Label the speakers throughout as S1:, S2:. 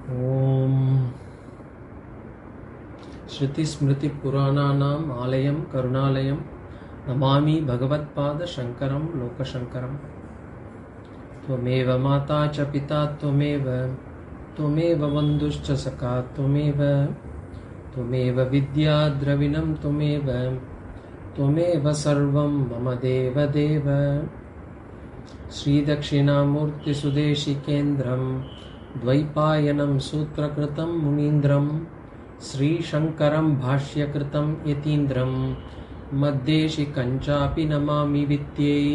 S1: ॐ श्रुतिस्मृतिपुराणानाम् आलयं करुणालयं नमामि भगवत्पादशङ्करं लोकशङ्करं। त्वमेव माता च पिता त्वमेव बन्धुश्च सखा त्वमेव विद्या द्रविणं त्वमेव सर्वं मम देवदेव। श्रीदक्षिणामूर्तिसुदेशिकेन्द्रं द्वैपायनं सूत्रकृतं मुनीन्द्रं श्रीशङ्करं भाष्यकृतं यतीन्द्रं मद्देशिकञ्चापि नमामि विद्यै।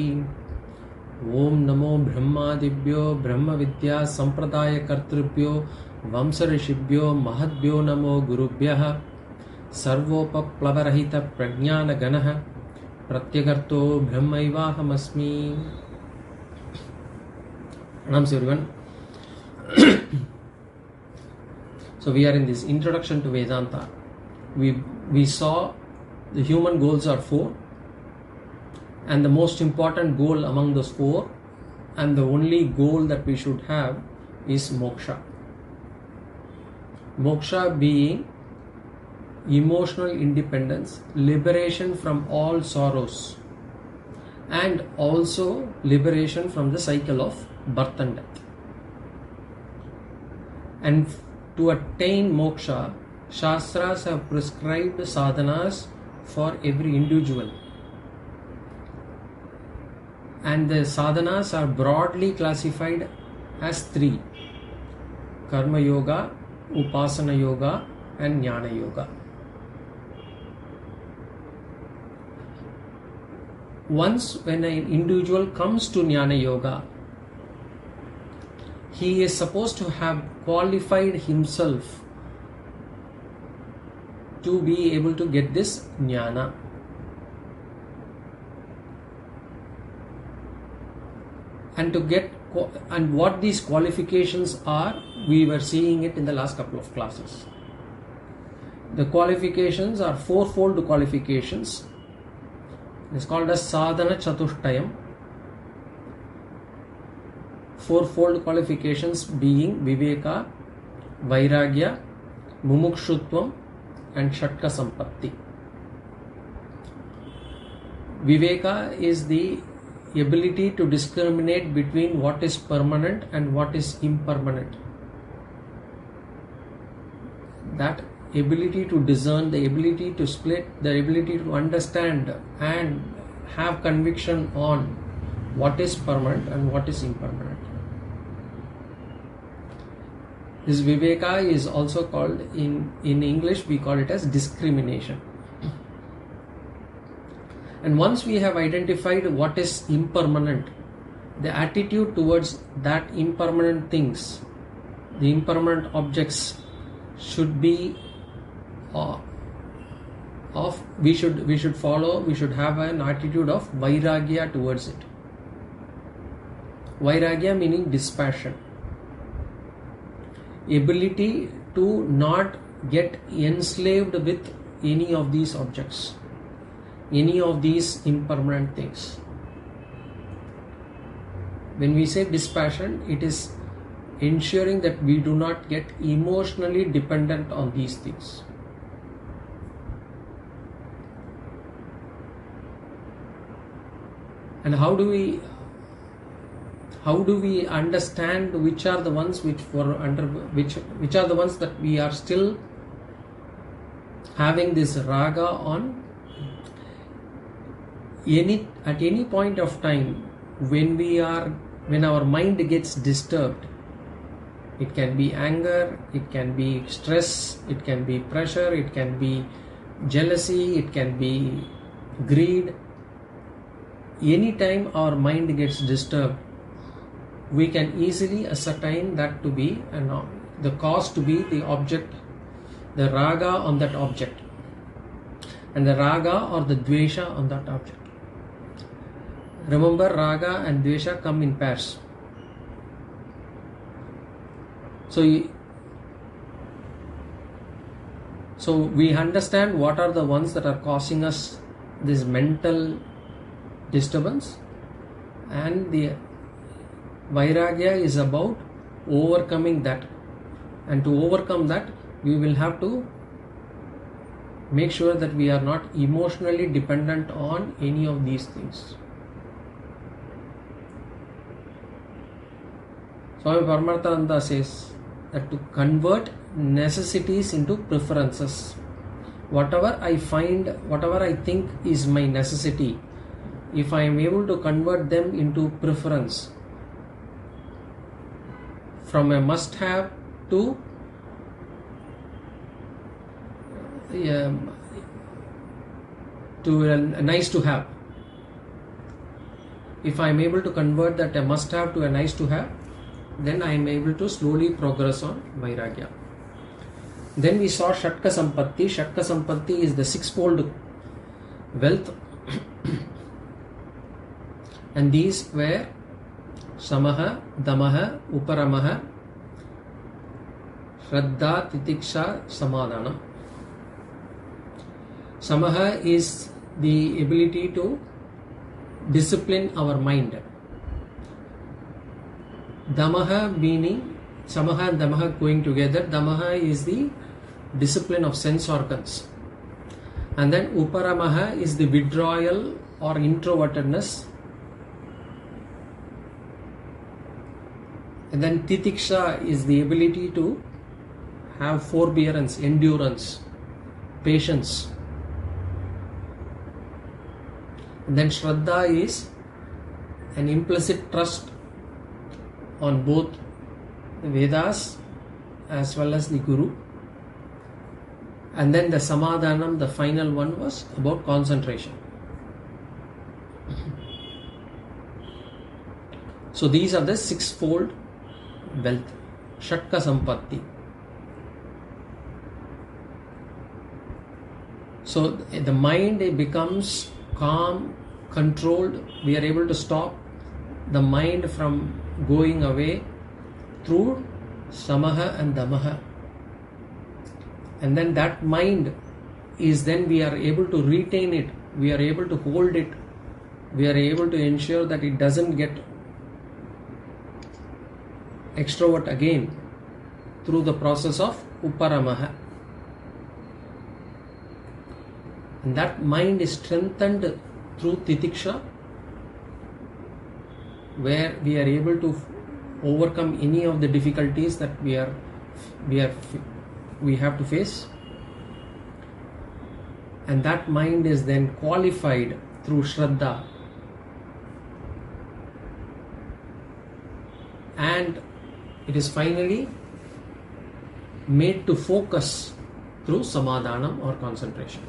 S1: ॐ नमो ब्रह्मादिभ्यो ब्रह्मविद्या सम्प्रदायकर्तृभ्यो वंशऋषिभ्यो महद्भ्यो नमो गुरुभ्यः। सर्वोपप्लवरहितप्रज्ञानगणः प्रत्यगर्तो ब्रह्मैवाहमस्मि। Pranams everyone. So we are in this introduction to Vedanta. We saw the human goals are 4, and the most important goal among those 4 and the only goal that we should have is moksha. Moksha being emotional independence, liberation from all sorrows, and also liberation from the cycle of birth and death. And to attain moksha, Shastras have prescribed sadhanas for every individual. And the sadhanas are broadly classified as 3: Karma Yoga, Upasana Yoga, and Jnana Yoga. Once when an individual comes to Jnana Yoga, he is supposed to have qualified himself to be able to get this jnana. And what these qualifications are, we were seeing it in the last couple of classes. The qualifications are 4-fold qualifications. It's called as sadhana chatushtayam. 4-fold qualifications being viveka, vairagya, mumukshutvam, and shatka sampatti. Viveka is the ability to discriminate between what is permanent and what is impermanent. That ability to discern, the ability to split, the ability to understand and have conviction on what is permanent and what is impermanent. This viveka is also called, in English we call it as discrimination. And once we have identified what is impermanent, the attitude towards that impermanent things, the impermanent objects, should be we should have an attitude of vairagya towards it. Vairagya meaning dispassion. Ability to not get enslaved with any of these objects, any of these impermanent things. When we say dispassion, it is ensuring that we do not get emotionally dependent on these things. And how do we understand which are the ones which are the ones that we are still having this raga on? At any point of time when our mind gets disturbed, it can be anger, it can be stress, it can be pressure, it can be jealousy, it can be greed. Anytime our mind gets disturbed, we can easily ascertain that to be the cause to be the object, the raga on that object, and the raga or the dvesha on that object. Remember, raga and dvesha come in pairs. So we understand what are the ones that are causing us this mental disturbance, and the Vairagya is about overcoming that. and to overcome that we will have to make sure that we are not emotionally dependent on any of these things. Swami Paramarthananda says that to convert necessities into preferences. Whatever I find, whatever I think is my necessity, if I am able to convert them into preference, from a must have to a nice to have, if I am able to convert that a must have to a nice to have, then I am able to slowly progress on Vairagya. Then we saw Shatka Sampatti. Shatka Sampatti is the sixfold wealth and these were Samaha, Damaha, Uparamaha, Shraddha, Titiksha, Samadhanam. Samaha is the ability to discipline our mind. Damaha meaning, Samaha and Damaha going together. Damaha is the discipline of sense organs. And then Uparamaha is the withdrawal or introvertedness. And then Titiksha is the ability to have forbearance, endurance, patience. And then Shraddha is an implicit trust on both the Vedas as well as the Guru. And then the Samadhanam, the final one, was about concentration. So these are the sixfold wealth, Shatka Sampatti. So the mind becomes calm, controlled. We are able to stop the mind from going away through Samaha and Damaha. And then that mind is then we are able to retain it, we are able to hold it, we are able to ensure that it doesn't get extrovert again through the process of Uparamaha. And that mind is strengthened through Titiksha, where we are able to overcome any of the difficulties that we have to face. And that mind is then qualified through Shraddha, and it is finally made to focus through Samadhanam or concentration.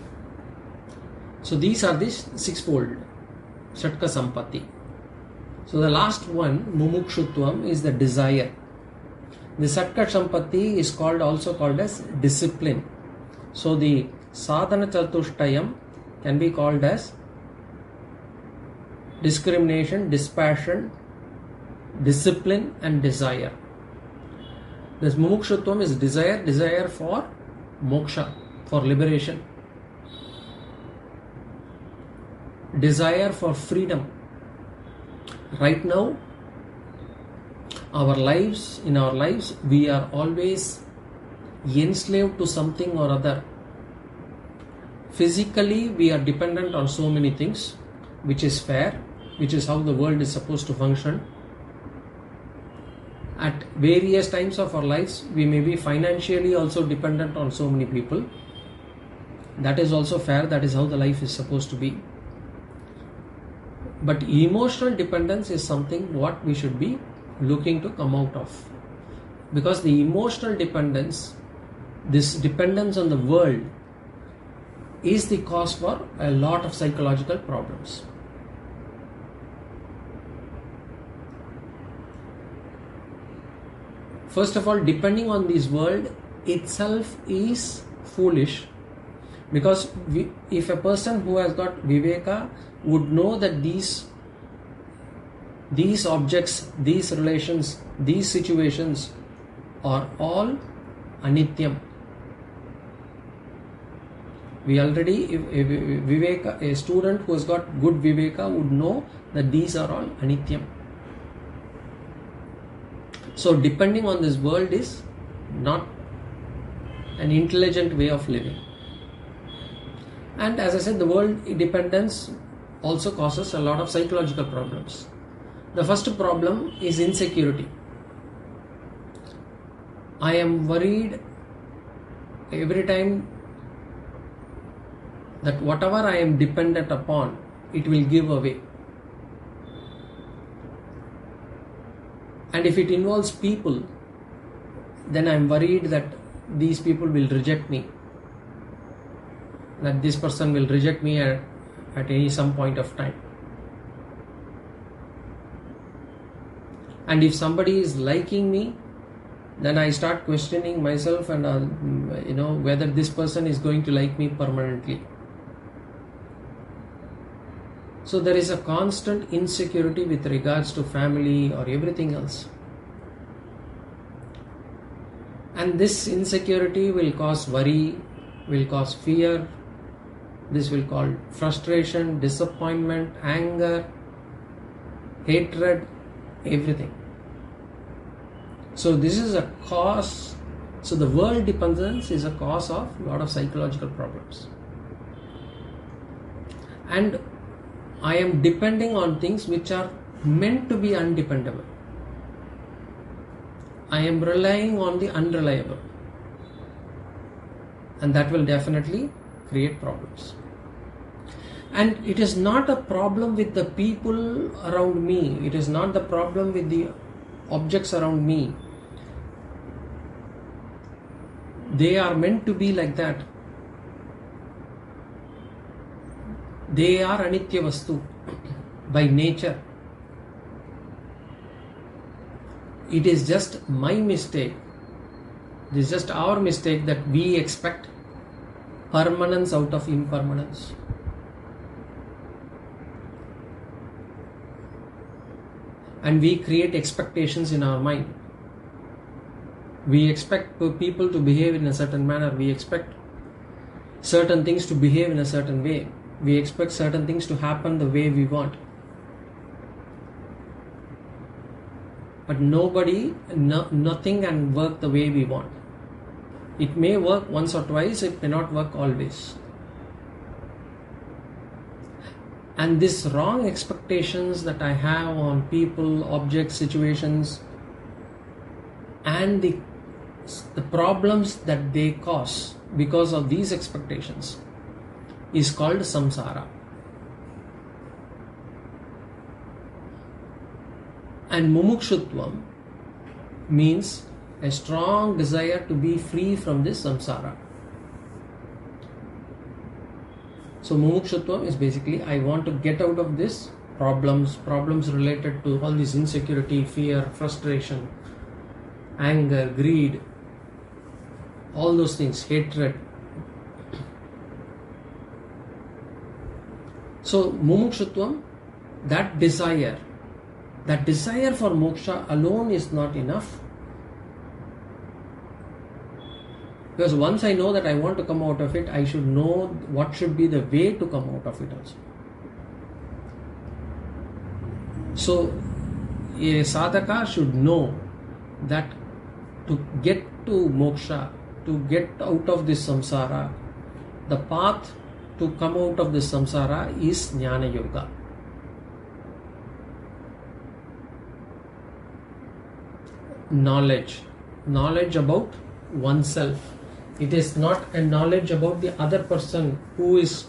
S1: So these are the sixfold Shatka Sampatti. So the last one, Mumukshutvam, is the desire. The Shatka Sampatti is also called as discipline. So the Sadhana Chatushtayam can be called as discrimination, dispassion, discipline and desire. This Mumukshutvam is desire for moksha, for liberation, desire for freedom. Right now, in our lives, we are always enslaved to something or other. Physically, we are dependent on so many things, which is fair, which is how the world is supposed to function. At various times of our lives, we may be financially also dependent on so many people. That is also fair, that is how the life is supposed to be. But emotional dependence is something what we should be looking to come out of. Because the emotional dependence, this dependence on the world, is the cause for a lot of psychological problems. First of all, depending on this world itself is foolish, because if a person who has got Viveka would know that these objects, these relations, these situations are all anityam. We already, if a student who has got good Viveka would know that these are all anityam. So depending on this world is not an intelligent way of living. And as I said, the world dependence also causes a lot of psychological problems. The first problem is insecurity. I am worried every time that whatever I am dependent upon, it will give away. And if it involves people, then I am worried that these people will reject me, that this person will reject me at some point of time. And if somebody is liking me, then I start questioning myself and whether this person is going to like me permanently. So there is a constant insecurity with regards to family or everything else. And this insecurity will cause worry, will cause fear. This will cause frustration, disappointment, anger, hatred, everything. So this is a cause. So the world dependence is a cause of a lot of psychological problems. And I am depending on things which are meant to be undependable. I am relying on the unreliable. And that will definitely create problems. And it is not a problem with the people around me. It is not the problem with the objects around me. They are meant to be like that. They are anitya vastu by nature. It is just my mistake. It is just our mistake that we expect permanence out of impermanence. And we create expectations in our mind. We expect people to behave in a certain manner. We expect certain things to behave in a certain way. We expect certain things to happen the way we want. But nothing can work the way we want. It may work once or twice, it may not work always. And these wrong expectations that I have on people, objects, situations, and the problems that they cause because of these expectations is called samsara. And mumukshutvam means a strong desire to be free from this samsara. So mumukshutvam is basically I want to get out of this problems related to all this insecurity, fear, frustration, anger, greed, all those things, hatred. So mumukshutvam, that desire for moksha alone is not enough. Because once I know that I want to come out of it, I should know what should be the way to come out of it also. So a sadhaka should know that to get to moksha, to get out of this samsara, the path to come out of this samsara is jnana yoga. Knowledge about oneself. It is not a knowledge about the other person who is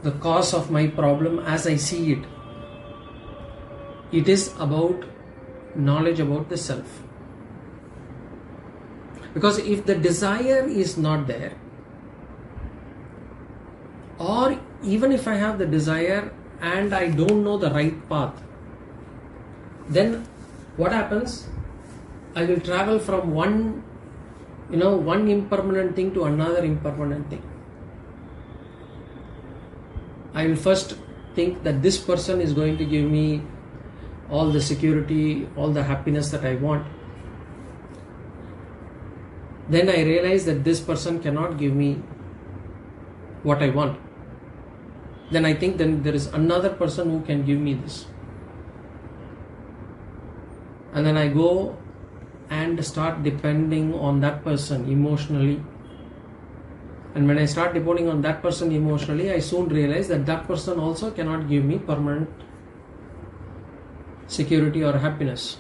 S1: the cause of my problem as I see it. It is about knowledge about the self. Because if the desire is not there, or even if I have the desire and I don't know the right path, then what happens? I will travel from one impermanent thing to another impermanent thing. I will first think that this person is going to give me all the security, all the happiness that I want. Then I realize that this person cannot give me what I want. Then I think then there is another person who can give me this. And then I go and start depending on that person emotionally. And when I start depending on that person emotionally, I soon realize that that person also cannot give me permanent security or happiness.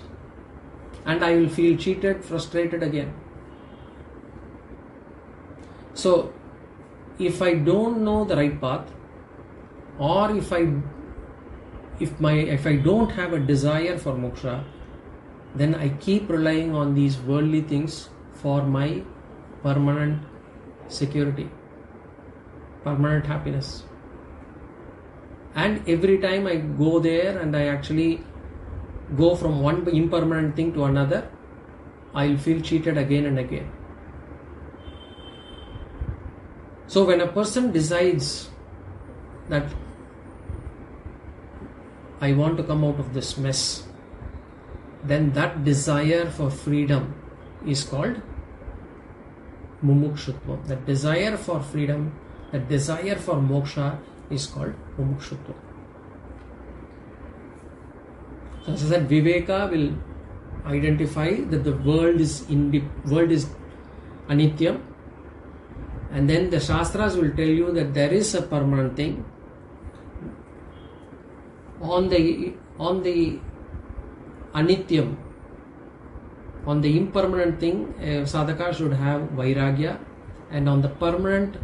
S1: And I will feel cheated, frustrated again. So, if I don't know the right path, or if I don't have a desire for moksha, then I keep relying on these worldly things for my permanent security, permanent happiness. And every time I go there and I actually go from one impermanent thing to another, I'll feel cheated again and again. So when a person decides that I want to come out of this mess, then that desire for freedom is called mumukshutva. That desire for freedom, that desire for moksha is called mumukshutva. So as I said, Viveka will identify that the world is anityam, and then the Shastras will tell you that there is a permanent thing. On the anityam, on the impermanent thing, a sadhaka should have vairagya, and on the permanent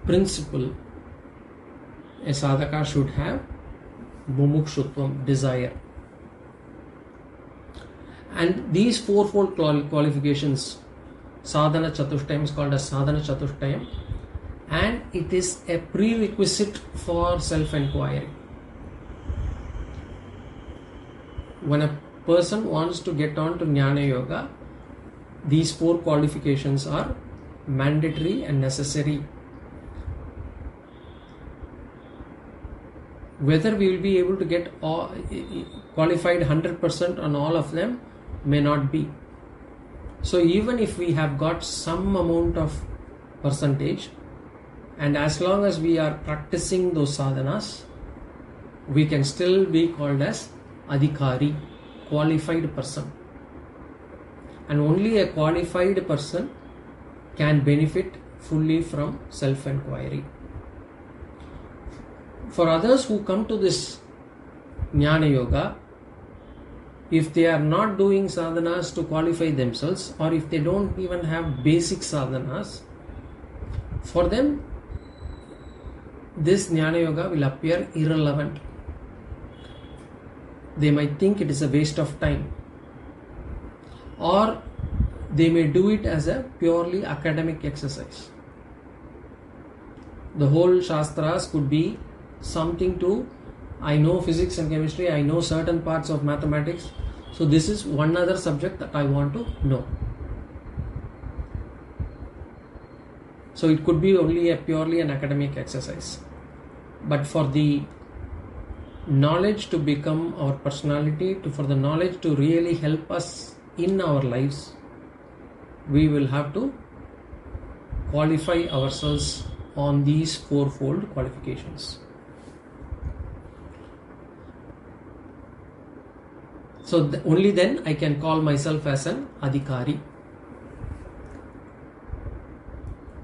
S1: principle, a sadhaka should have mumukshutvam, desire. And these fourfold qualifications, sadhana chatushtayam is called as sadhana chatushtayam, and it is a prerequisite for self-enquiry. When a person wants to get on to Jnana Yoga, these four qualifications are mandatory and necessary. Whether we will be able to get qualified 100% on all of them may not be. So even if we have got some amount of percentage, and as long as we are practicing those sadhanas, we can still be called as adhikari, qualified person. And only a qualified person can benefit fully from self-enquiry. For others who come to this Jnana Yoga, if they are not doing sadhanas to qualify themselves, or if they don't even have basic sadhanas, for them this Jnana Yoga will appear irrelevant. They might think it is a waste of time, or they may do it as a purely academic exercise. The whole Shastras could be something to, I know physics and chemistry, I know certain parts of mathematics, so this is one other subject that I want to know. So it could be only a purely an academic exercise. But for the knowledge to become our personality, for the knowledge to really help us in our lives, we will have to qualify ourselves on these fourfold qualifications. So only then I can call myself as an adhikari.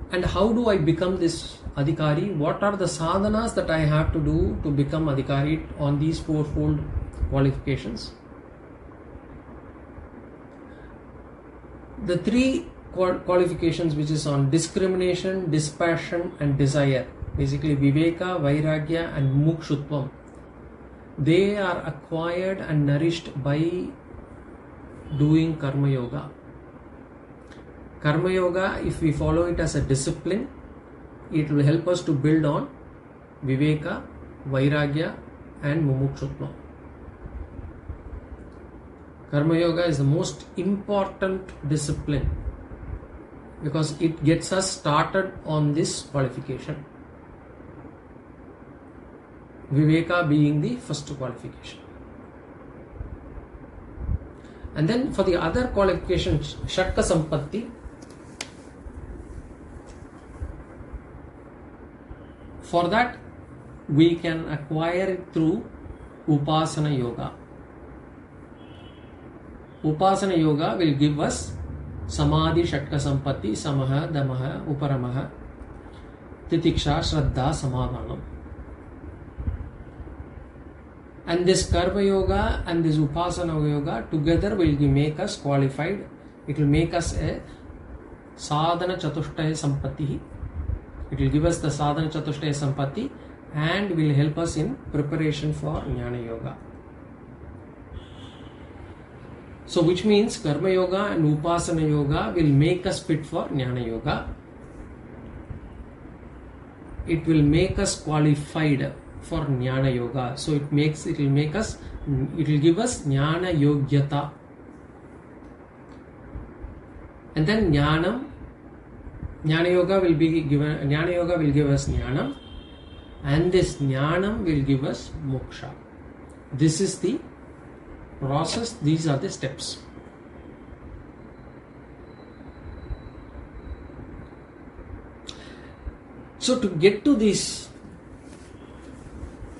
S1: And how do I become this adhikari? What are the sadhanas that I have to do to become adhikari on these fourfold qualifications? The three qualifications, which is on discrimination, dispassion and desire, basically viveka, vairagya and mukshutvam, they are acquired and nourished by doing karma yoga. Karma yoga, if we follow it as a discipline, it will help us to build on viveka, vairagya and mumukshutva. Karma yoga is the most important discipline because it gets us started on this qualification. Viveka being the first qualification. And then for the other qualifications, Shatka Sampatti, for that we can acquire it through Upasana Yoga. Upasana yoga will give us Samadhi, Shatka Sampatti, Samaha, Damaha, Uparamaha, Titiksha, Shraddha, Samadhanam. And this Karma Yoga and this Upasana Yoga together will make us qualified. It will make us a Sadhana Chatushtaya Sampatti. It will give us the Sadhana Chatushtaya Sampatti and will help us in preparation for Jnana Yoga. So which means Karma Yoga and Upasana Yoga will make us fit for Jnana Yoga. It will make us qualified for Jnana Yoga. So it will give us Jnana Yogyata. And then Jnana Yoga will give us Jnanam, and this Jnanam will give us Moksha. This is the process, these are the steps. So to get to this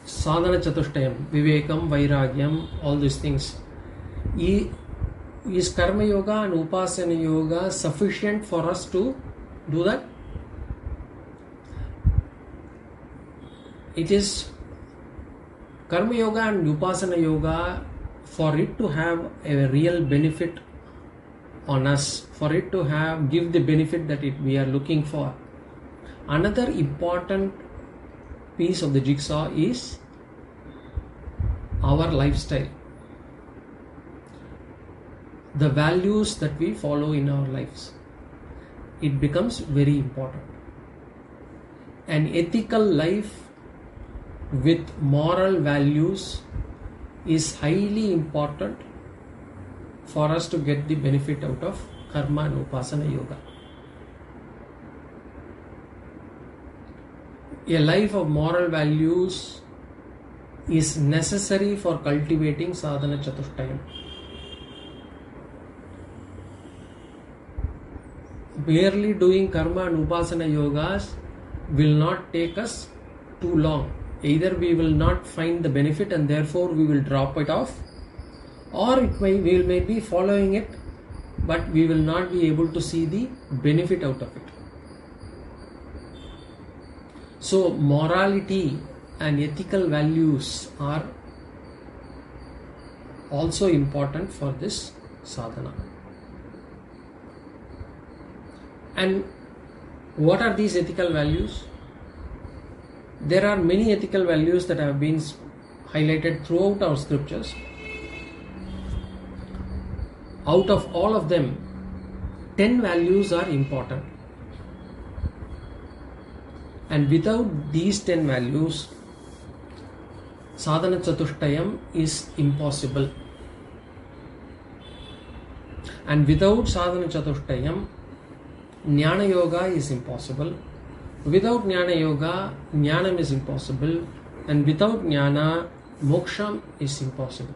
S1: Sadhana Chatushtayam, Vivekam, Vairagyam, all these things, is Karma Yoga and Upasana Yoga sufficient for us to do that? It is Karma Yoga and Upasana Yoga, for it to have a real benefit on us, for it to give the benefit that we are looking for. Another important piece of the jigsaw is our lifestyle. The values that we follow in our lives. It becomes very important. An ethical life with moral values is highly important for us to get the benefit out of Karma and Upasana Yoga. A life of moral values is necessary for cultivating Sadhana Chatushtayam. Merely doing Karma and Upasana Yogas will not take us too long. Either we will not find the benefit and therefore we will drop it off, or we may be following it but we will not be able to see the benefit out of it. So morality and ethical values are also important for this sadhana. And what are these ethical values? There are many ethical values that have been highlighted throughout our scriptures. Out of all of them, 10 values are important. And without these 10 values, Sadhana Chatushtayam is impossible. And without Sadhana Chatushtayam, Jnana Yoga is impossible. Without Jnana Yoga, Jnanam is impossible. And without Jnana, Moksha is impossible.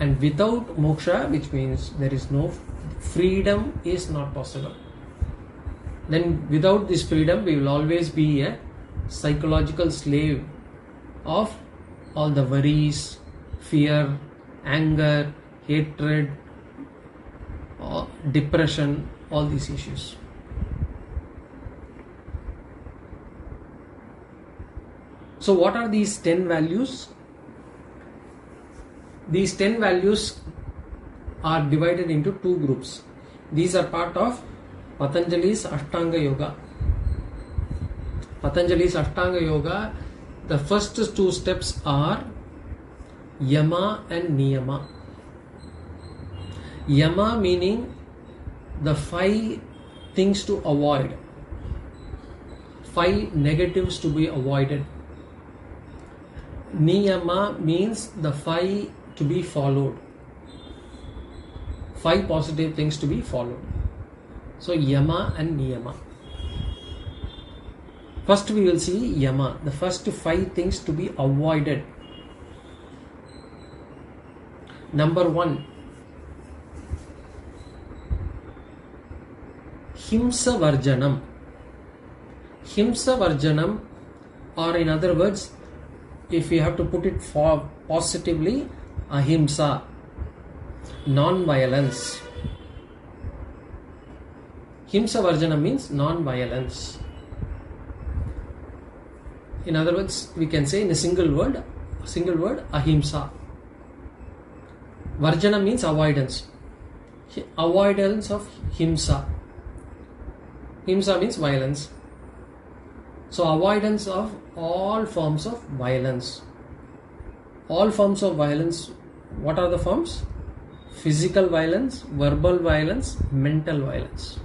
S1: And without Moksha, which means there is no freedom, is not possible. Then without this freedom, we will always be a psychological slave of all the worries, fear, anger, hatred, depression, all these issues. So what are these 10 values? These 10 values are divided into two groups. These are part of Patanjali's Ashtanga Yoga. Patanjali's Ashtanga Yoga, the first two steps are Yama and Niyama. Yama meaning the 5 things to avoid, 5 negatives to be avoided. Niyama means the 5 to be followed, 5 positive things to be followed. So Yama and Niyama. First we will see Yama, the first 5 things to be avoided. Number 1, Himsa Varjanam. Himsa Varjanam, or in other words, if we have to put it positively, ahimsa, non-violence. Himsa Varjana means non-violence. In other words, we can say in a single word, ahimsa. Varjana means avoidance. Avoidance of himsa. Himsa means violence. So avoidance of all forms of violence. All forms of violence, what are the forms? Physical violence, verbal violence, mental violence.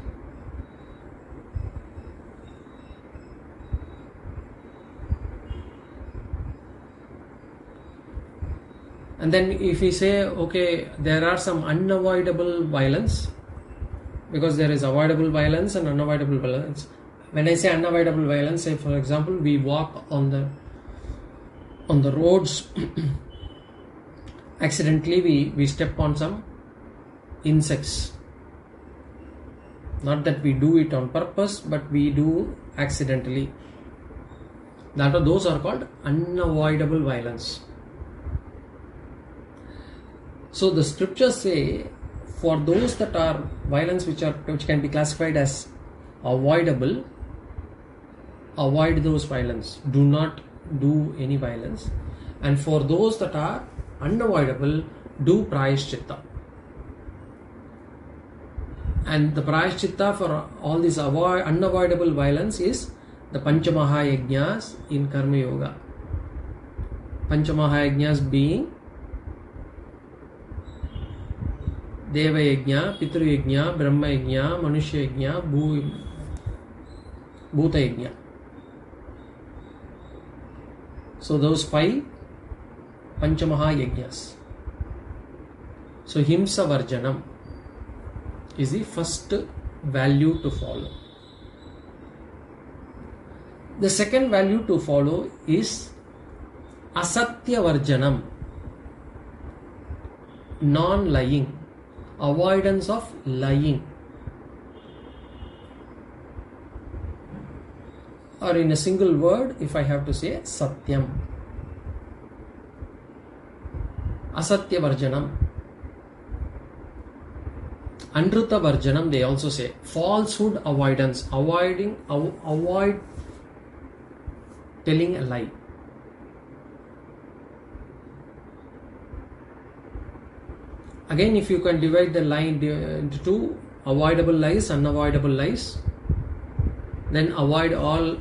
S1: And then if we say, okay, there are some unavoidable violence, because there is avoidable violence and unavoidable violence. When I say unavoidable violence, say for example, we walk on the roads, accidentally we step on some insects. Not that we do it on purpose, but we do accidentally. Those are called unavoidable violence. So the scriptures say, for those that are violence which can be classified as avoidable, avoid those violence. Do not do any violence. And for those that are unavoidable, do prayashchitta. And the prayashchitta for all these unavoidable violence is the Panchamahayajnas in Karma Yoga. Panchamahayajnas being Deva Yajna, Pitru Yajna, Brahma Yajna, Manushya Yajna, Bhuta Yajna. So those 5 Panchamaha Yajnas. So Himsa Varjanam is the first value to follow. The second value to follow is Asatya Varjanam, non-lying. Avoidance of lying, or in a single word, if I have to say, Satyam. Asatya Varjanam. Anruta Varjanam, they also say. Falsehood avoidance. Avoid telling a lie. Again, if you can divide the lie into 2, avoidable lies, unavoidable lies, then avoid all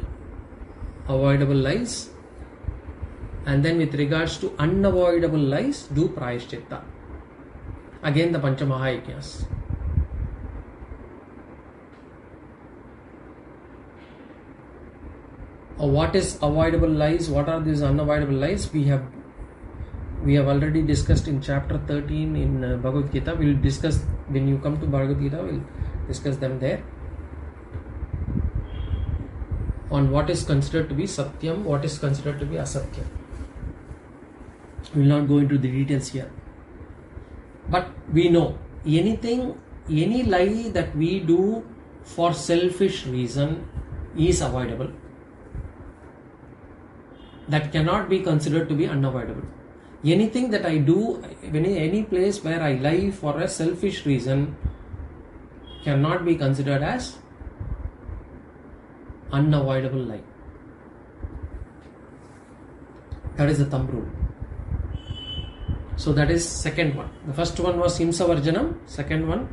S1: avoidable lies, and then with regards to unavoidable lies, do prayashchitta. Again, the Panchamahayajnas. What is avoidable lies? What are these unavoidable lies? We have already discussed in chapter 13 in Bhagavad Gita. We will discuss when you come to Bhagavad Gita. We will discuss them there. On what is considered to be Satyam, what is considered to be Asatyam. We will not go into the details here. But we know any lie that we do for selfish reason is avoidable. That cannot be considered to be unavoidable. Anything that I do, any place where I lie for a selfish reason cannot be considered as unavoidable lie. That is the thumb rule. So that is second one. The first one was Himsa Varjanam. Second one,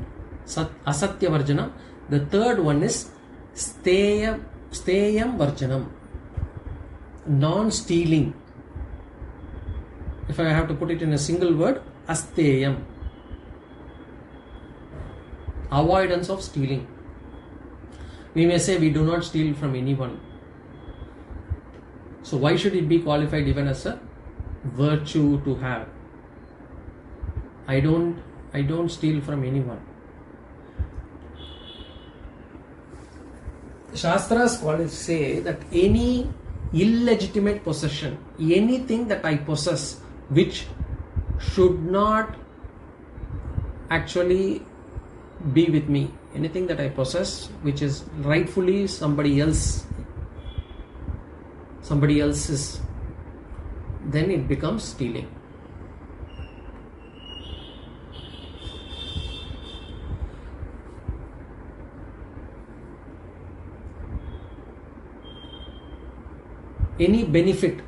S1: Asatya Varjanam. The third one is Steyam Varjanam. Non-stealing. If I have to put it in a single word, Asteyam. Avoidance of stealing. We may say we do not steal from anyone. So why should it be qualified even as a virtue to have? I don't steal from anyone. Shastras say that any illegitimate possession, anything that I possess which should not actually be with me, anything that I possess which is rightfully somebody else's, then it becomes stealing. any benefit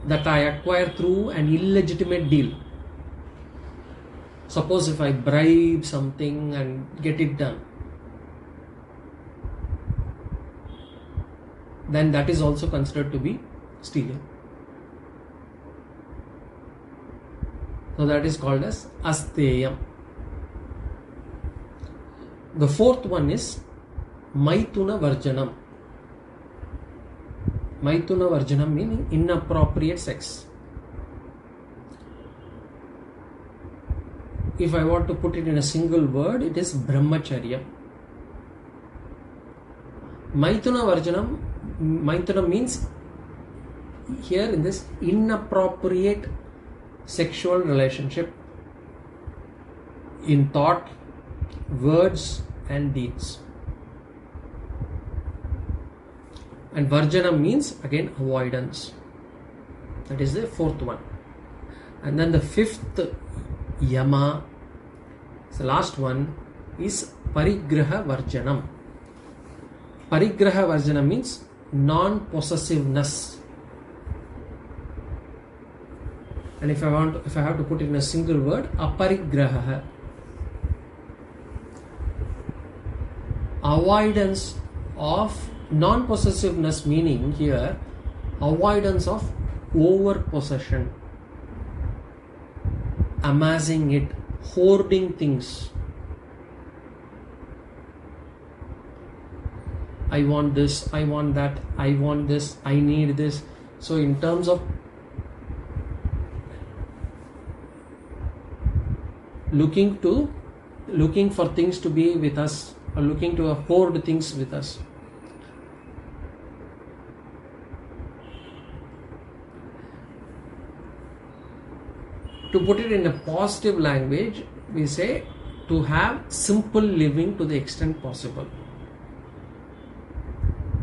S1: that I acquire through an illegitimate deal. Suppose if I bribe something and get it done, then that is also considered to be stealing. So that is called as asteyam. The fourth one is maithuna varjanam. Maithuna varjanam meaning inappropriate sex. If I want to put it in a single word, it is brahmacharya. Maithuna varjanam, maithuna means here in this inappropriate sexual relationship in thought, words and deeds. And varjanam means again avoidance. That is the fourth one. And then the fifth yama, the last one, is parigraha varjanam. Parigraha varjanam means non-possessiveness. And if I have to put it in a single word, aparigraha. Avoidance of non-possessiveness, meaning here avoidance of over-possession, amassing it, hoarding things. I want this, I want that, I want this, I need this. So in terms of looking for things to be with us, or looking to hoard things with us. To put it in a positive language, we say to have simple living to the extent possible.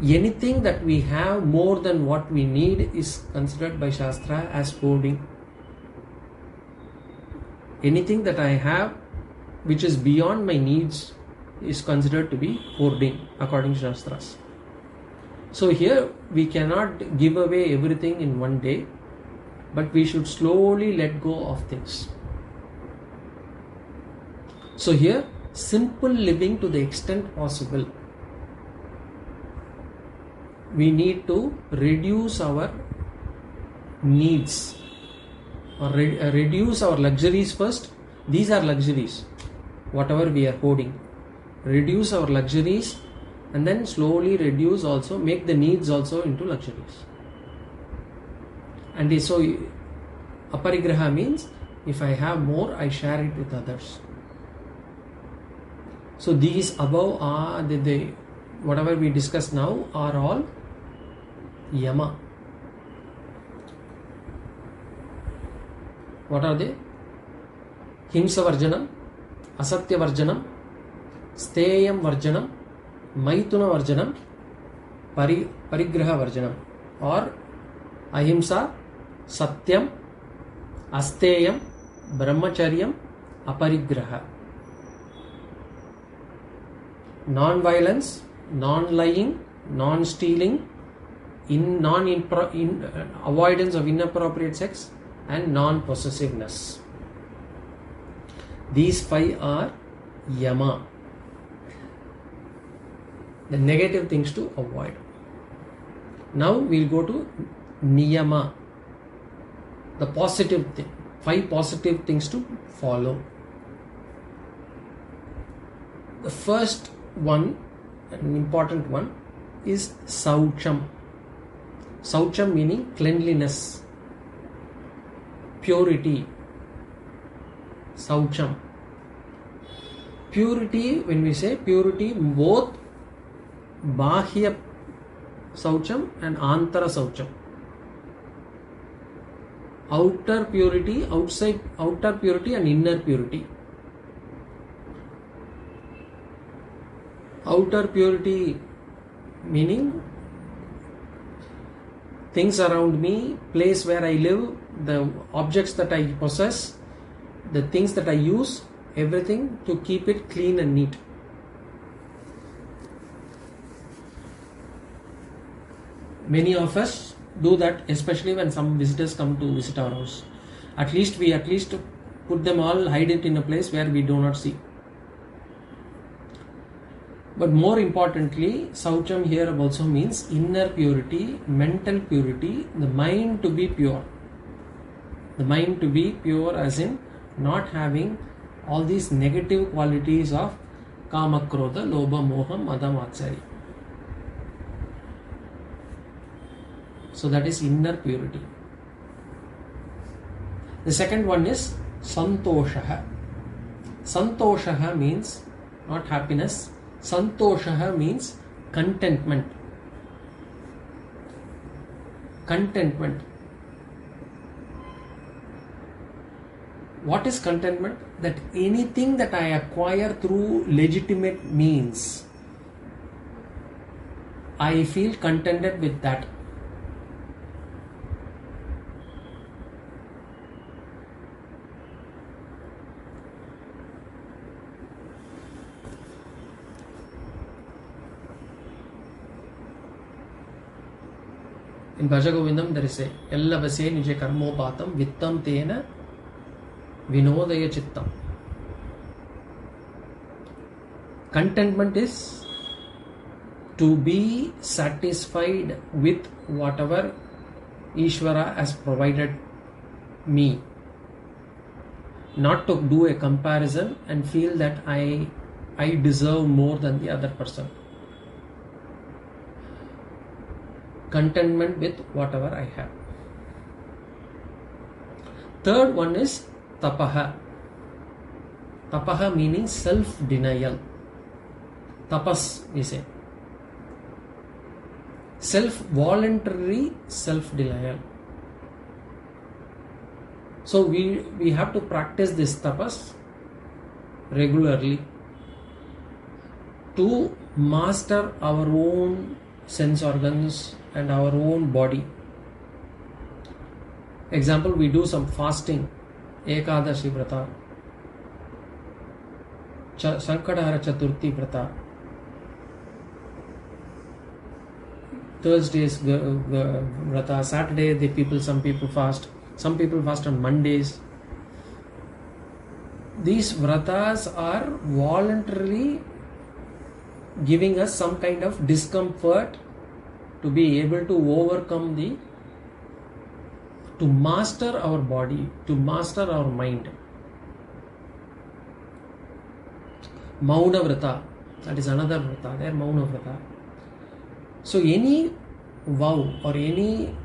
S1: Anything that we have more than what we need is considered by Shastra as hoarding. Anything that I have which is beyond my needs is considered to be hoarding according to Shastras. So here we cannot give away everything in one day, but we should slowly let go of things. So here, simple living to the extent possible. We need to reduce our needs or reduce our luxuries first. These are luxuries, whatever we are hoarding. Reduce our luxuries and then slowly reduce also, make the needs also into luxuries. And so aparigraha means if I have more, I share it with others. So these above are whatever we discuss now are all yama. What are they? Himsa varjanam, asatya varjanam, steyam varjanam, maithuna varjanam, parigraha varjanam, or ahimsa, satyam, asteyam, brahmacharyam, aparigraha. Non-violence, non-lying, non-stealing, avoidance of inappropriate sex, and non-possessiveness. These 5 are yama, the negative things to avoid. Now we'll go to niyama, the positive thing, 5 positive things to follow. The first one, an important one, is saucham. Saucham meaning cleanliness, purity. Saucham. Purity, when we say purity, both bahya saucham and antara saucham. Outer purity, outer purity and inner purity. Outer purity meaning things around me, place where I live, the objects that I possess, the things that I use, everything to keep it clean and neat. Many of us do that, especially when some visitors come to visit our house. At least put them all, hide it in a place where we do not see. But more importantly, Saucham here also means inner purity, mental purity, the mind to be pure. The mind to be pure as in not having all these negative qualities of Kama, Krodha, Lobha, Moha, Mada, Matsarya. So that is inner purity. The second one is Santoshaha. Santoshaha means not happiness. Santoshaha means contentment. Contentment. What is contentment? That anything that I acquire through legitimate means, I feel contented with that. In Bhajagovindam there is a Ellavase Nije Karmopatam Vittam Tena Vinodaya Chittam. Contentment is to be satisfied with whatever Ishvara has provided me. Not to do a comparison and feel that I deserve more than the other person. Contentment with whatever I have. Third one is Tapaha. Tapaha meaning self-denial. Tapas we say. Voluntary self-denial. So we have to practice this tapas regularly to master our own sense organs and our own body. Example, we do some fasting, Ekadashi Vrata, Sankadahara Chaturthi Vrata, Thursdays Vrata, Saturday some people fast on Mondays. These vratas are voluntarily giving us some kind of discomfort to be able to overcome to master our body, to master our mind. Mauna Vrata, that is another Vrata, there Mauna Vrata. So any vow or any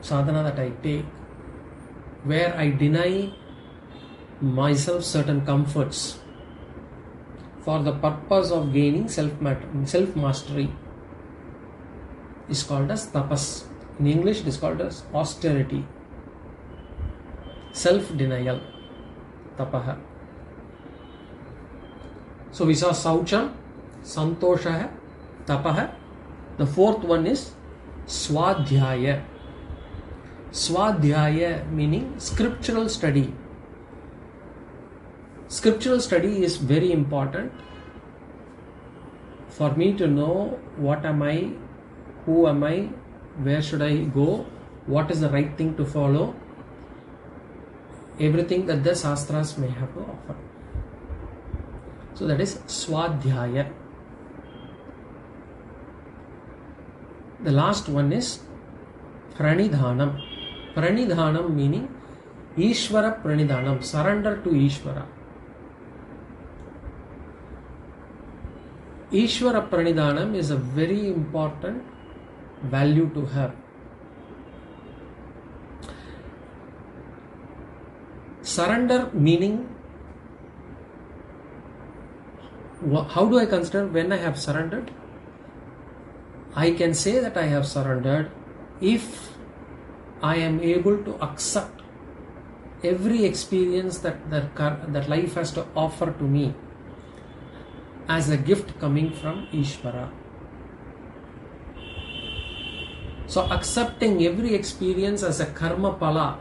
S1: sadhana that I take where I deny myself certain comforts for the purpose of gaining self-mastery is called as tapas. In English it is called as austerity, self-denial, tapaha. So we saw Saucham, Santoshaha, tapaha. The fourth one is Swadhyaya. Swadhyaya meaning scriptural study. Scriptural study is very important for me to know what am I, who am I, where should I go, what is the right thing to follow, everything that the Shastras may have to offer. So that is Swadhyaya. The last one is Pranidhanam. Pranidhanam meaning Ishvara Pranidhanam, surrender to Ishvara. Ishvara Pranidhanam is a very important value to have. Surrender meaning, how do I consider when I have surrendered? I can say that I have surrendered if I am able to accept every experience that life has to offer to me as a gift coming from Ishvara. So accepting every experience as a karma pala,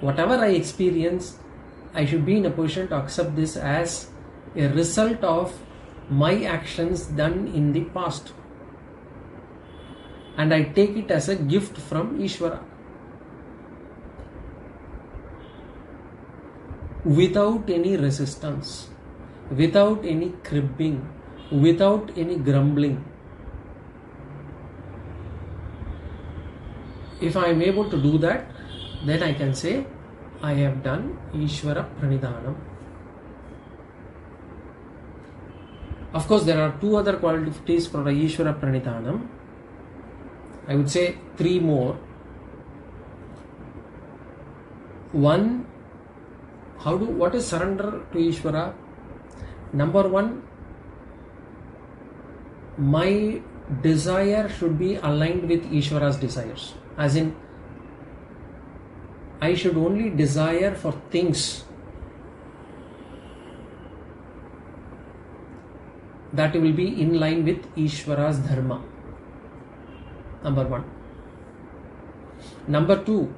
S1: whatever I experience, I should be in a position to accept this as a result of my actions done in the past. and I take it as a gift from Ishvara. Without any resistance, without any cribbing, without any grumbling. If I am able to do that, then I can say I have done Ishvara Pranidhanam. Of course, there are two other qualities for the Ishvara Pranidhanam. I would say three more. One, what is surrender to Ishvara? Number one, my desire should be aligned with Ishvara's desires. As in, I should only desire for things that will be in line with Ishvara's dharma. Number one. Number two,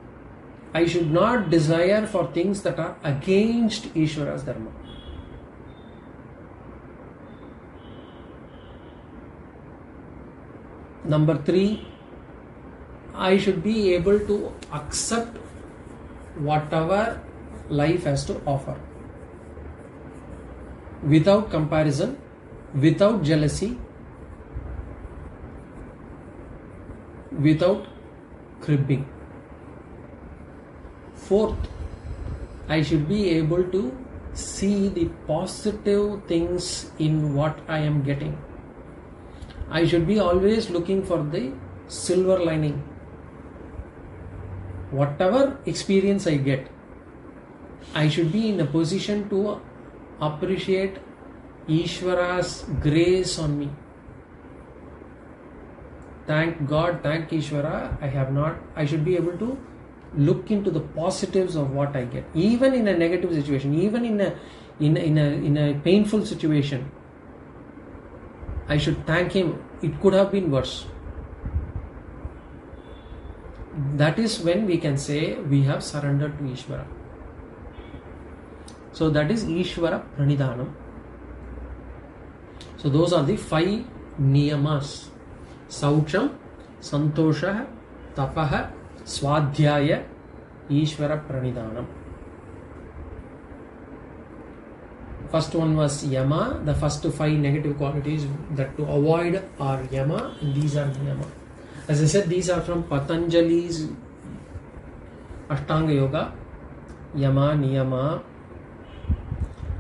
S1: I should not desire for things that are against Ishvara's dharma. Number three, I should be able to accept whatever life has to offer without comparison, without jealousy, without cribbing. Fourth, I should be able to see the positive things in what I am getting. I should be always looking for the silver lining. Whatever experience I get, I should be in a position to appreciate Ishvara's grace on me. Thank God, thank Ishvara, I should be able to look into the positives of what I get. Even in a negative situation, even in a painful situation, I should thank him. It could have been worse. That is when we can say we have surrendered to Ishvara. So that is Ishvara Pranidhanam. So those are the 5 niyamas. Saucham, Santosha, Tapaha, Swadhyaya, Ishvara Pranidhanam. First one was Yama. The first 5 negative qualities that to avoid are Yama, and these are Niyama. As I said, these are from Patanjali's Ashtanga Yoga. Yama, Niyama,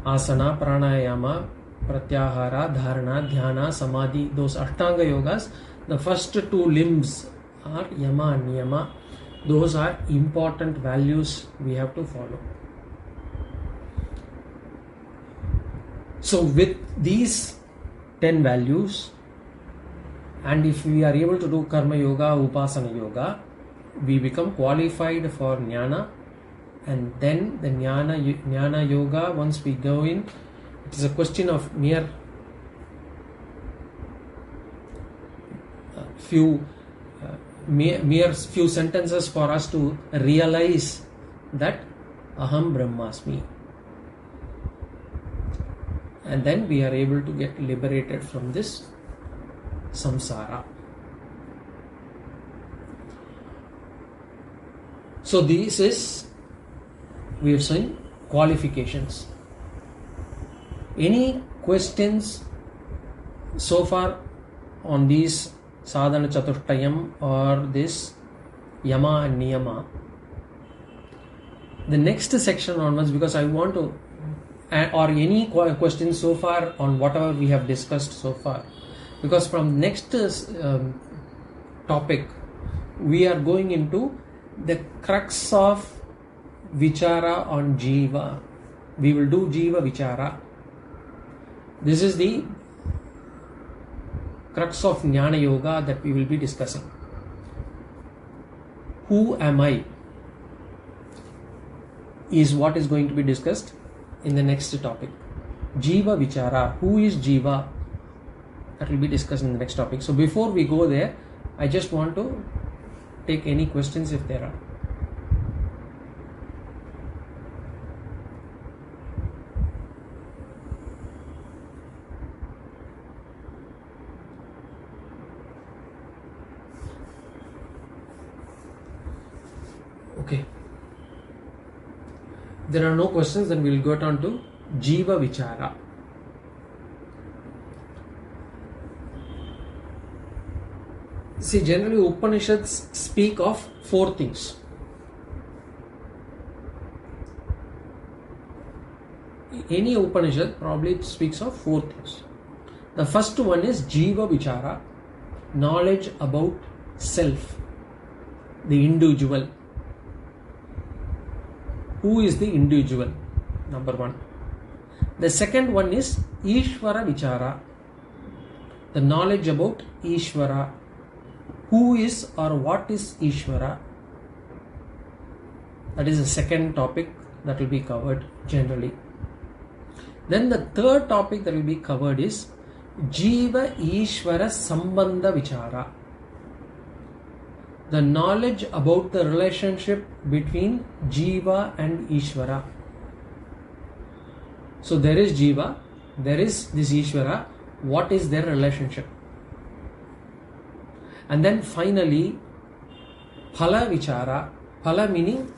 S1: Asana, Pranayama, Pratyahara, Dharana, Dhyana, Samadhi. Those Ashtanga Yogas, the first 2 limbs are Yama and Niyama. Those are important values we have to follow. So with these 10 values, and if we are able to do Karma Yoga, Upasana Yoga, we become qualified for Jnana. And then the Jnana Yoga, once we go in, it is a question of mere few sentences for us to realize that Aham Brahmasmi. And then we are able to get liberated from this samsara. So this is, we have seen qualifications. Any questions so far on these Sadhana Chatushtayam or this Yama and Niyama? The next section onwards, because I want to, or any questions so far on whatever we have discussed so far, because from next topic we are going into the crux of Vichara on Jiva. We will do Jiva Vichara. This is the crux of Jnana Yoga that we will be discussing. Who am I is what is going to be discussed in the next topic. Jiva Vichara. Who is Jiva? That will be discussed in the next topic. So before we go there, I just want to take any questions if there are. Okay. There are no questions, then we'll get on to Jiva Vichara. See, generally Upanishads speak of 4 things. Any Upanishad probably speaks of 4 things. The first one is Jiva Vichara, knowledge about self, the individual. Who is the individual? Number 1. The second one is Ishvara Vichara, the knowledge about Ishvara. Who is or what is Ishvara? That is the second topic that will be covered generally. Then the third topic that will be covered is Jiva Ishvara Sambandha Vichara, the knowledge about the relationship between Jiva and Ishvara. So there is Jiva, there is this Ishvara, what is their relationship? And then finally Phala Vichara, Phala meaning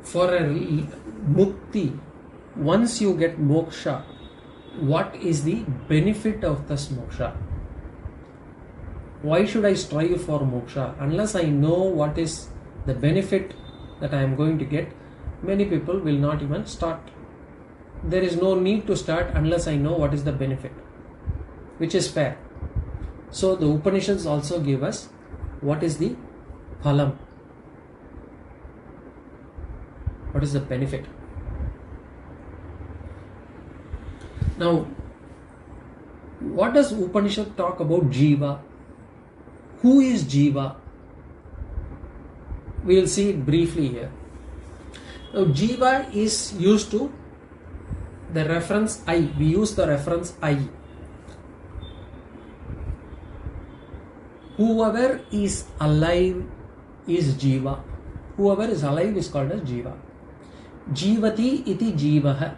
S1: for a mukti, once you get moksha, what is the benefit of this moksha? Why should I strive for moksha? Unless I know what is the benefit that I am going to get, many people will not even start. There is no need to start unless I know what is the benefit, which is fair. So the Upanishads also give us what is the phalam, what is the benefit. Now, what does Upanishad talk about Jiva? Who is Jiva? We will see it briefly here. Now, Jiva is used to the reference I. We use the reference I. Whoever is alive is Jiva. Whoever is alive is called as Jiva. Jivati iti Jivaha.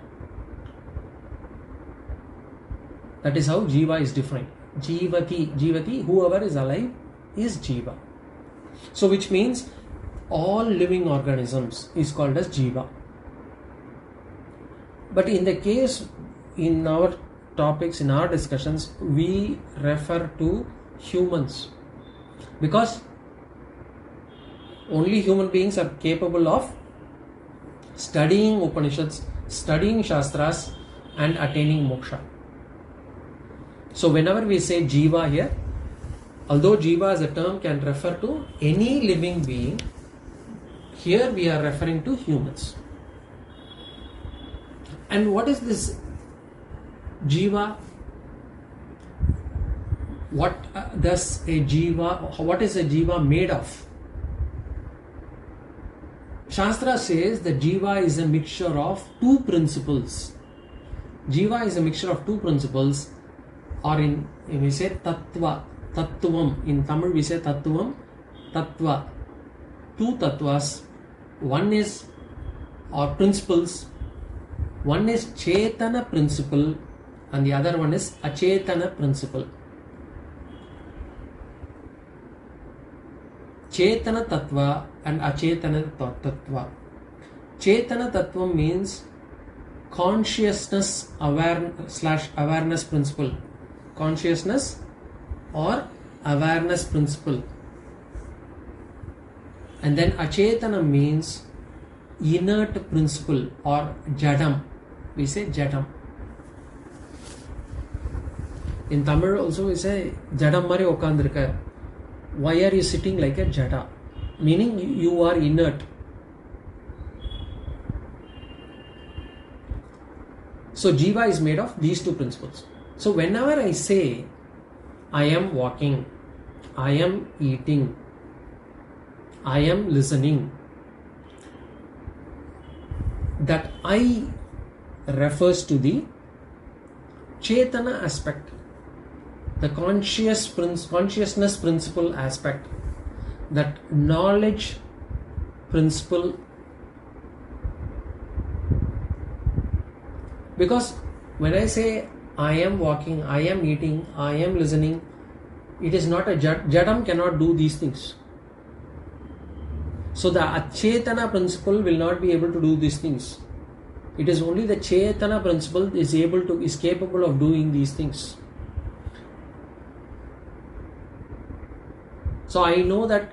S1: That is how Jiva is defined. Jivati, whoever is alive is Jiva. So which means all living organisms is called as Jiva. But in the case, in our topics, in our discussions, we refer to humans, because only human beings are capable of studying Upanishads, studying Shastras and attaining moksha. So whenever we say Jiva here, although Jiva as a term can refer to any living being, here we are referring to humans. And what is this Jiva? What is a Jiva made of? Shastra says that Jiva is a mixture of 2 principles. Jiva is a mixture of 2 principles, or in we say Tattva, Tattvam. In Tamil we say Tattvam, Tattva. 2 Tattvas. One is, or principles. One is Chetana principle and the other one is Achetana principle. Chetana Tattva and Achetana Tattva. Chetana Tattva means consciousness awareness principle. Consciousness or awareness principle. And then Achetana means inert principle or Jadam. We say Jadam. In Tamil also we say Jadam mari okandirukka. Why are you sitting like a Jada? Meaning you are inert. So Jiva is made of these 2 principles. So whenever I say I am walking, I am eating, I am listening, that I refers to the Chetana aspect, the consciousness principle aspect, that knowledge principle. Because when I say I am walking, I am eating, I am listening, it is not a Jadam cannot do these things. So the Achetana principle will not be able to do these things. It is only the Chetana principle is capable of doing these things. So I know that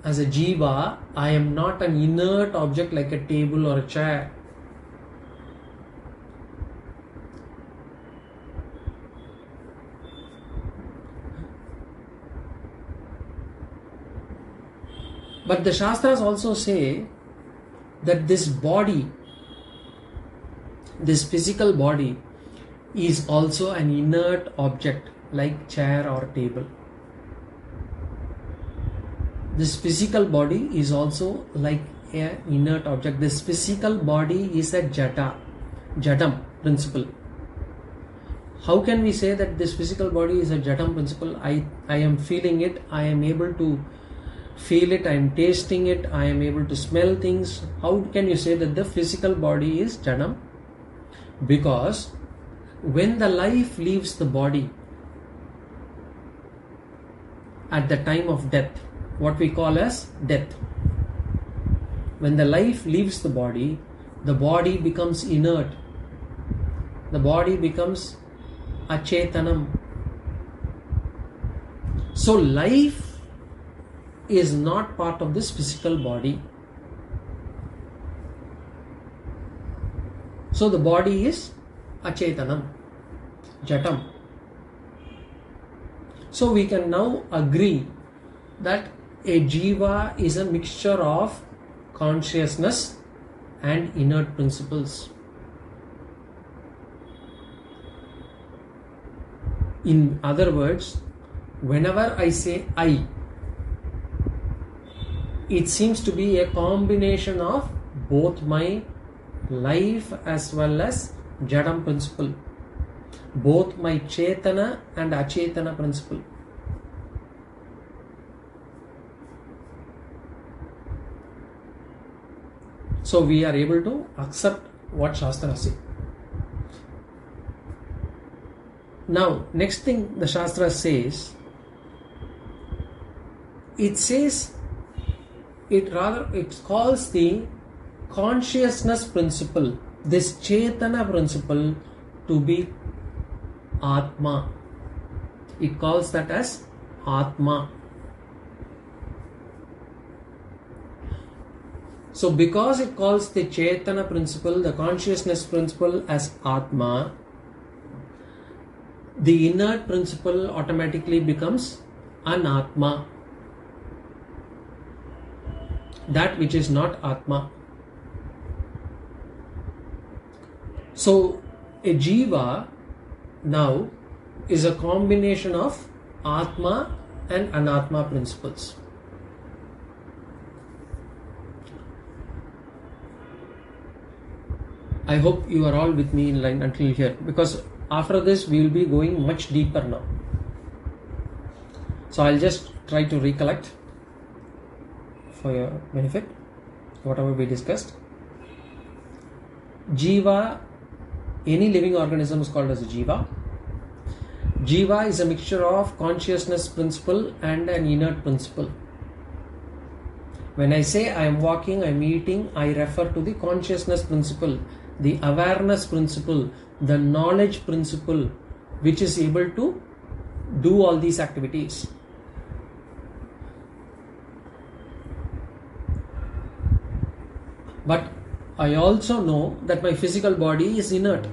S1: as a Jiva, I am not an inert object like a table or a chair. But the Shastras also say that this body, this physical body, is also an inert object like chair or table. This physical body is also like an inert object. This physical body is a Jadam principle. How can we say that this physical body is a Jadam principle? I am feeling it, I am able to feel it, I am tasting it, I am able to smell things. How can you say that the physical body is Jadam? Because when the life leaves the body at the time of death, what we call as death, when the life leaves the body becomes inert, the body becomes Achetanam. So life is not part of this physical body. So the body is Achetanam, Jatam. So we can now agree that a Jiva is a mixture of consciousness and inert principles. In other words, whenever I say I, it seems to be a combination of both my life as well as Jadam principle, both my Chetana and Achetana principle. So we are able to accept what Shastra says. Now, next thing the Shastra says, it calls the consciousness principle, this Chetana principle, to be Atma. It calls that as Atma. So because it calls the Chetana principle, the consciousness principle, as Atma, the inert principle automatically becomes Anatma, that which is not Atma. So a Jiva now is a combination of Atma and Anatma principles. I hope you are all with me in line until here, because after this we will be going much deeper now. So I'll just try to recollect for your benefit whatever we discussed. Jiva, any living organism is called as a Jiva. Jiva is a mixture of consciousness principle and an inert principle. When I say I am walking, I am eating, I refer to the consciousness principle, the awareness principle, the knowledge principle, which is able to do all these activities. But I also know that my physical body is inert,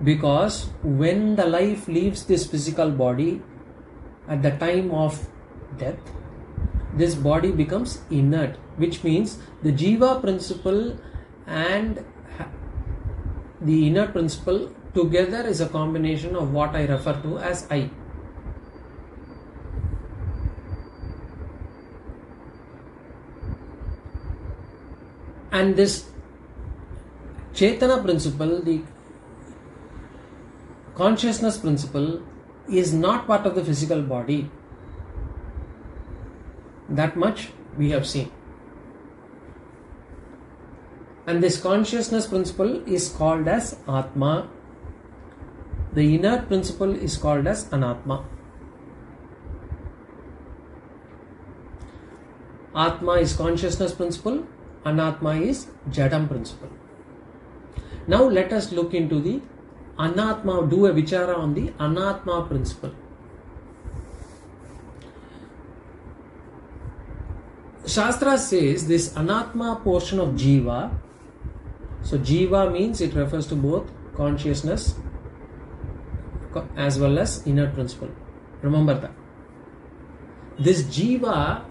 S1: because when the life leaves this physical body at the time of death, this body becomes inert, which means the Jiva principle and the inert principle together is a combination of what I refer to as I. And this Chetana principle, the consciousness principle, is not part of the physical body. That much we have seen. And this consciousness principle is called as Atma. The inert principle is called as Anatma. Atma is consciousness principle, Anatma is Jadam principle. Now let us look into the Anatma, do a vichara on the Anatma principle. Shastra says this Anatma portion of Jiva, so Jiva means it refers to both consciousness as well as inner principle. Remember that. This Jiva,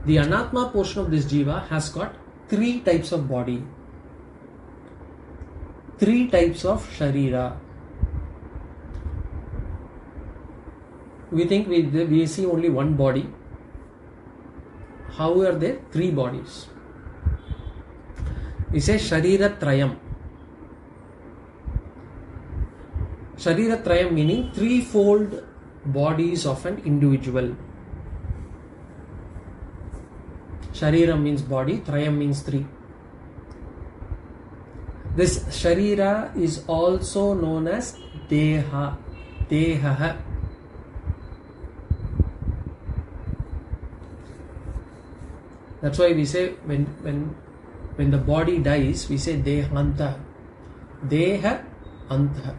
S1: the Anatma portion of this Jiva has got 3 types of body, 3 types of Sharira. We think we see only one body. How are there 3 bodies? We say Sharira Trayam. Sharira Trayam meaning 3-fold bodies of an individual. Sharira means body, Trayam means 3. This Sharira is also known as Deha. Deha. That's why we say when the body dies, we say Dehanta. Deha Anta.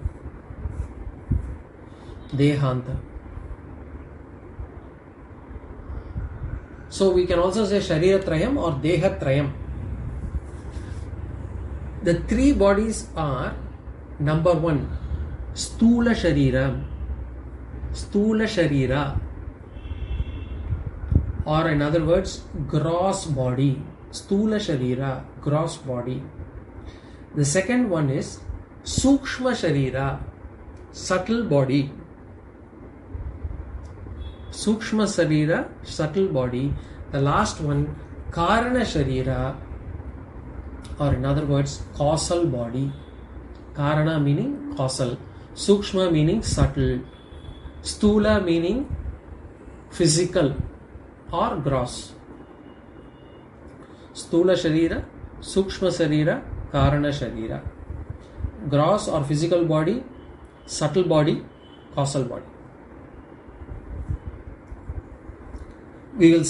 S1: Dehanta. So we can also say Sharira Trayam or Deha Trayam. The 3 bodies are, number 1, Stula Sharira. Stula Sharira. Or in other words, gross body. Stula Sharira, gross body. The second one is Sukshma Sharira, subtle body. Sukshma Sharira, subtle body. The last one, Karana Sharira, or in other words, causal body. Karana meaning causal, Sukshma meaning subtle, Stula meaning physical or gross. Stula Sharira, Sukshma Sharira, Karana Sharira. Gross or physical body, subtle body, causal body. We will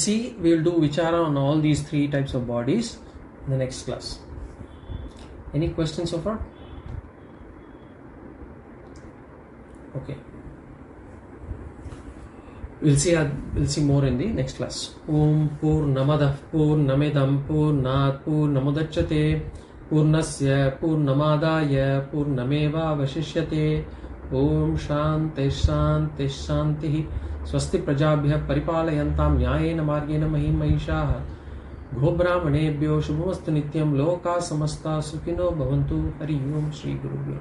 S1: do vichara on all these 3 types of bodies in the next class. Any questions so far? Okay. We'll see more in the next class. Om Purnamadah Purnamidam Purnat Purnamudachyate Purnasya Purnamadaya Purnameva Vashishyate. Om Shanti Shanti Shanti. Swasti Prajabhyah Paripalayantam Nyayena Margena Mahim Mahishaha. Gobramane Bhyo Shubhamastu Nityam Loka Samasta Sukhino Bhavantu. Hari Om Shri Guru Bhyo.